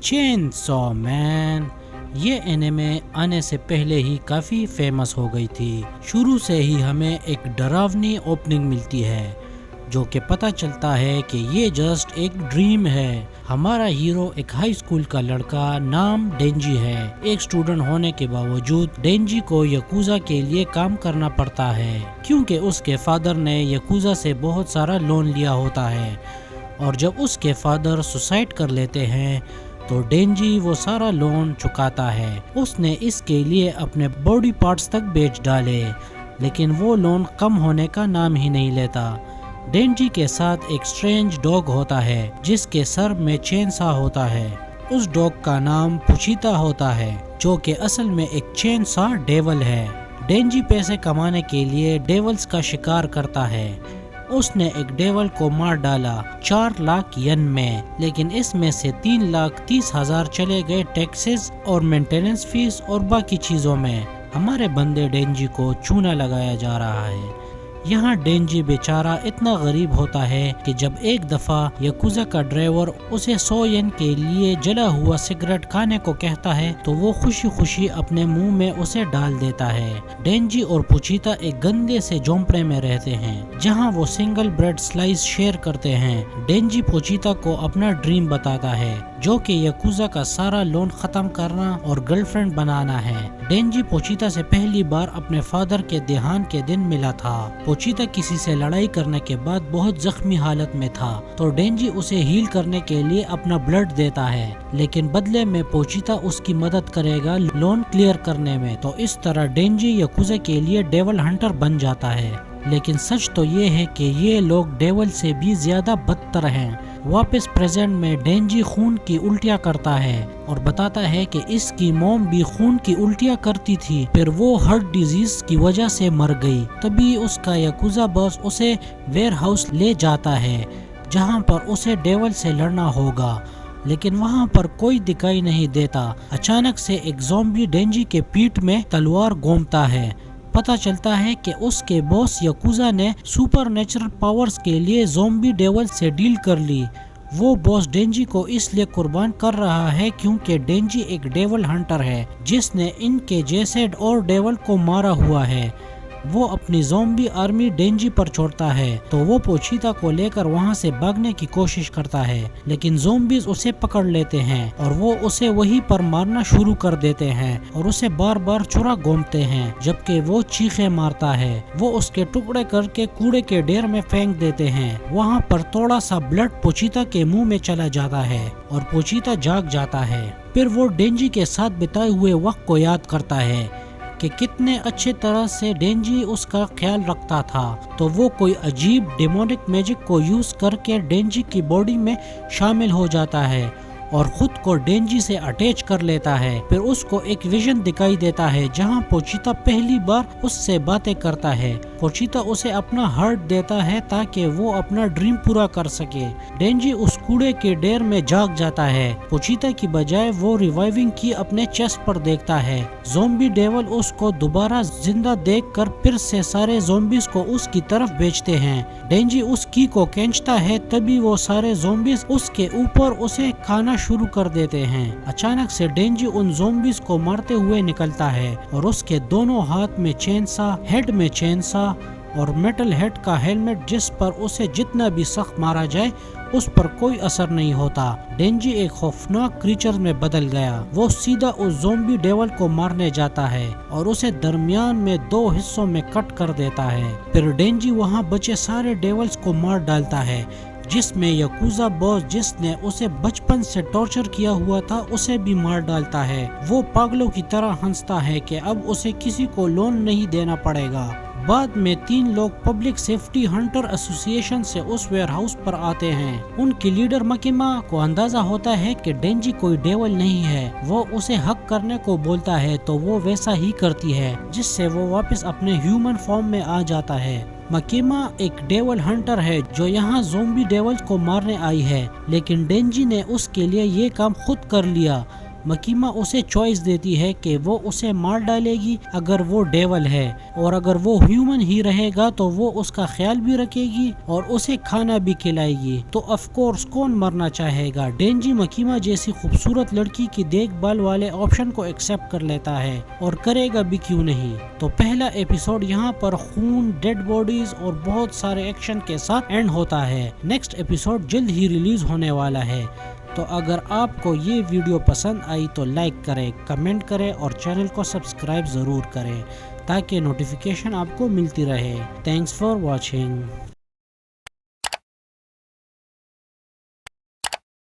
چین سو مین یہ انیمے آنے سے پہلے ہی کافی فیمس ہو گئی تھی۔ شروع سے ہی ہمیں ایک ڈراونی اوپننگ ملتی ہے جو کہ پتہ چلتا ہے کہ یہ جسٹ ایک ڈریم ہے۔ ہمارا ہیرو ایک ہائی اسکول کا لڑکا نام ڈینجی ہے۔ ایک اسٹوڈنٹ ہونے کے باوجود ڈینجی کو یکوزا کے لیے کام کرنا پڑتا ہے کیونکہ اس کے فادر نے یکوزا سے بہت سارا لون لیا ہوتا ہے، اور جب اس کے فادر سوسائڈ کر لیتے ہیں تو ڈینجی وہ سارا لون چکاتا ہے۔ اس نے اس کے لیے اپنے باڈی پارٹس تک بیچ ڈالے، لیکن وہ لون کم ہونے کا نام ہی نہیں لیتا۔ ڈینجی کے ساتھ ایک اسٹرینج ڈاگ ہوتا ہے جس کے سر میں چین سا ہوتا ہے۔ اس ڈاگ کا نام پوچیتا ہوتا ہے جو کہ اصل میں ایک چین سا ڈیول ہے۔ ڈینجی پیسے کمانے کے لیے ڈیولز کا شکار کرتا ہے۔ اس نے ایک ڈیول کو مار ڈالا 4 لاکھ ین میں، لیکن اس میں سے 3,30,000 چلے گئے ٹیکسز اور مینٹیننس فیس اور باقی چیزوں میں۔ ہمارے بندے ڈینجی کو چونا لگایا جا رہا ہے۔ یہاں ڈینجی بیچارہ اتنا غریب ہوتا ہے کہ جب ایک دفعہ یکوزا کا ڈرائیور اسے 100 ین کے لیے جلا ہوا سگریٹ کھانے کو کہتا ہے تو وہ خوشی خوشی اپنے منہ میں اسے ڈال دیتا ہے۔ ڈینجی اور پوچیتا ایک گندے سے جھونپڑے میں رہتے ہیں جہاں وہ سنگل بریڈ سلائس شیئر کرتے ہیں۔ ڈینجی پوچیتا کو اپنا ڈریم بتاتا ہے جو کہ یکوزا کا سارا لون ختم کرنا اور گرل فرینڈ بنانا ہے۔ ڈینجی پوچیتا سے پہلی بار اپنے فادر کے دیہانت کے دن ملا تھا۔ پوچیتا کسی سے لڑائی کرنے کے بعد بہت زخمی حالت میں تھا تو ڈینجی اسے ہیل کرنے کے لیے اپنا بلڈ دیتا ہے، لیکن بدلے میں پوچیتا اس کی مدد کرے گا لون کلیئر کرنے میں۔ تو اس طرح ڈینجی یکوزا کے لیے ڈیول ہنٹر بن جاتا ہے، لیکن سچ تو یہ ہے کہ یہ لوگ ڈیول سے بھی زیادہ بدتر ہیں۔ واپس پریزنٹ میں ڈینجی خون کی الٹیاں کرتا ہے اور بتاتا ہے کہ اس کی موم بھی خون کی الٹیاں کرتی تھی، پھر وہ ہارٹ ڈیزیز کی وجہ سے مر گئی۔ تبھی اس کا یکوزا باس اسے ویئر ہاؤس لے جاتا ہے جہاں پر اسے ڈیول سے لڑنا ہوگا، لیکن وہاں پر کوئی دکھائی نہیں دیتا۔ اچانک سے ایک زومبی ڈینجی کے پیٹھ میں تلوار گھومتا ہے۔ پتہ چلتا ہے کہ اس کے باس یکوزا نے سپر نیچرل پاورز کے لیے زومبی ڈیول سے ڈیل کر لی۔ وہ باس ڈینجی کو اس لیے قربان کر رہا ہے کیونکہ ڈینجی ایک ڈیول ہنٹر ہے جس نے ان کے جیسے اور ڈیول کو مارا ہوا ہے۔ وہ اپنی زومبی آرمی ڈینجی پر چھوڑتا ہے تو وہ پوچیتا کو لے کر وہاں سے بھاگنے کی کوشش کرتا ہے، لیکن زومبیز اسے پکڑ لیتے ہیں اور وہ اسے وہیں پر مارنا شروع کر دیتے ہیں اور اسے بار بار چورا گھومتے ہیں جبکہ وہ چیخیں مارتا ہے۔ وہ اس کے ٹکڑے کر کے کوڑے کے ڈھیر میں پھینک دیتے ہیں۔ وہاں پر تھوڑا سا بلڈ پوچیتا کے منہ میں چلا جاتا ہے اور پوچیتا جاگ جاتا ہے۔ پھر وہ ڈینجی کے ساتھ بتائے ہوئے وقت کو یاد کرتا ہے کہ کتنے اچھے طرح سے ڈینجی اس کا خیال رکھتا تھا، تو وہ کوئی عجیب ڈیمونک میجک کو یوز کر کے ڈینجی کی باڈی میں شامل ہو جاتا ہے اور خود کو ڈینجی سے اٹیچ کر لیتا ہے۔ پھر اس کو ایک ویژن دکھائی دیتا ہے جہاں پوچیتا پہلی بار اس سے باتیں کرتا ہے۔ پوچیتا اسے اپنا ہارٹ دیتا ہے تاکہ وہ اپنا ڈریم پورا کر سکے۔ ڈینجی اس کوڑے کے ڈھیر میں جاگ جاتا ہے۔ پوچیتا کی بجائے وہ ریوائیونگ کی اپنے چیسٹ پر دیکھتا ہے۔ زومبی ڈیول اس کو دوبارہ زندہ دیکھ کر پھر سے سارے زومبیز کو اس کی طرف بھیجتے ہیں۔ ڈینجی اس کی کو کھینچتا ہے، تبھی وہ سارے زومبیز اس کے اوپر اسے کھانا شروع کر دیتے ہیں۔ اچانک سے ڈینجی ان زومبیز کو مارتے ہوئے نکلتا ہے اور اس کے دونوں ہاتھ میں چین سا، ہیڈ میں چین سا اور میٹل ہیڈ کا ہیلمٹ جس پر اسے جتنا بھی سخت مارا جائے اس پر کوئی اثر نہیں ہوتا۔ ڈینجی ایک خوفناک کریچر میں بدل گیا۔ وہ سیدھا اس زومبی ڈیول کو مارنے جاتا ہے اور اسے درمیان میں 2 حصوں میں کٹ کر دیتا ہے۔ پھر ڈینجی وہاں بچے سارے ڈیولز کو مار ڈالتا ہے، جس میں یکوزا باس جس نے اسے بچپن سے ٹارچر کیا ہوا تھا اسے بھی مار ڈالتا ہے۔ وہ پاگلوں کی طرح ہنستا ہے کہ اب اسے کسی کو لون نہیں دینا پڑے گا۔ بعد میں 3 لوگ پبلک سیفٹی ہنٹر ایسوسی ایشن سے اس ویئر ہاؤس پر آتے ہیں۔ ان کی لیڈر مکیما کو اندازہ ہوتا ہے کہ ڈینجی کوئی ڈیول نہیں ہے۔ وہ اسے حق کرنے کو بولتا ہے تو وہ ویسا ہی کرتی ہے، جس سے وہ واپس اپنے ہیومن فارم میں آ جاتا ہے۔ مکیما ایک ڈیول ہنٹر ہے جو یہاں زومبی ڈیولز کو مارنے آئی ہے، لیکن ڈینجی نے اس کے لیے یہ کام خود کر لیا۔ مکیما اسے چوائس دیتی ہے کہ وہ اسے مار ڈالے گی اگر وہ ڈیول ہے، اور اگر وہ ہیومن ہی رہے گا تو وہ اس کا خیال بھی رکھے گی اور اسے کھانا بھی کھلائے گی۔ تو آف کورس کون مرنا چاہے گا؟ ڈینجی مکیما جیسی خوبصورت لڑکی کی دیکھ بھال والے آپشن کو ایکسپٹ کر لیتا ہے، اور کرے گا بھی کیوں نہیں۔ تو پہلا ایپیسوڈ یہاں پر خون، ڈیڈ باڈیز اور بہت سارے ایکشن کے ساتھ اینڈ ہوتا ہے۔ نیکسٹ ایپیسوڈ جلد ہی ریلیز ہونے والا ہے۔ تو اگر آپ کو یہ ویڈیو پسند آئی تو لائک کریں، کمنٹ کریں اور چینل کو سبسکرائب ضرور کریں تاکہ نوٹیفیکیشن آپ کو ملتی رہے۔ Thanks for watching.